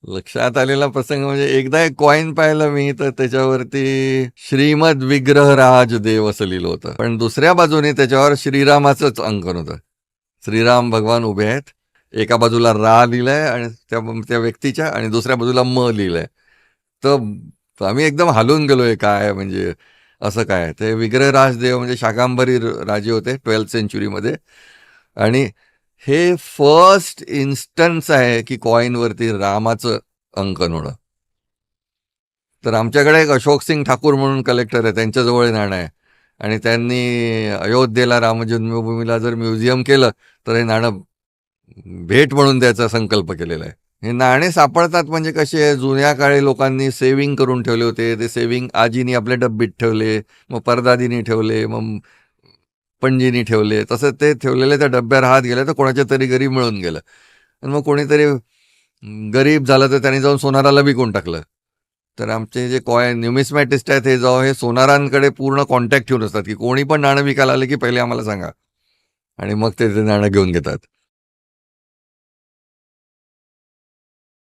लक्षात आलेला प्रसंग म्हणजे एकदा एक कॉईन पाहिलं मी, तर त्याच्यावरती श्रीमद विग्रहराज देव असं लिहिलं होतं, पण दुसऱ्या बाजूने त्याच्यावर श्रीरामाचंच अंकन होतं. श्रीराम भगवान उभे आहेत, एका बाजूला रा लिहिलंय आणि त्या त्या व्यक्तीच्या, आणि दुसऱ्या बाजूला म लिहिलंय. तर आम्ही एकदम हालून गेलोय, काय म्हणजे असं काय. ते विग्रहराज देव म्हणजे शाकांबरी राजे होते 12th सेंचुरीमध्ये, आणि हे फर्स्ट इन्स्टन्स आहे की कॉईनवरती रामाचं अंकन होणं. तर आमच्याकडे एक अशोक सिंग ठाकूर म्हणून कलेक्टर आहे, त्यांच्याजवळ हे नाणं आहे, आणि त्यांनी अयोध्येला रामजन्मभूमीला जर म्युझियम केलं तर हे नाणं भेट म्हणून द्यायचा संकल्प केलेला आहे. हे नाणे सापडतात म्हणजे कसे, जुन्या काळी लोकांनी सेव्हिंग करून ठेवले होते. ते सेव्हिंग आजीनी आपल्या डब्बीत ठेवले, मग परदादीनी ठेवले, मग पणजीनी ठेवले. तसं ते ठेवलेले त्या डब्यावर हात गेले तर कोणाच्या तरी घरी मिळून गेलं, आणि मग कोणीतरी गरीब झालं तर त्यांनी जाऊन सोनाराला विकून टाकलं. तर आमचे जे न्यूमिस्मॅटिस्ट आहेत हे जाऊ हे सोनारांकडे पूर्ण कॉन्टॅक्ट ठेवून असतात, की कोणी पण नाणं विकायला आलं की पहिले आम्हाला सांगा, आणि मग ते नाणं घेऊन घेतात.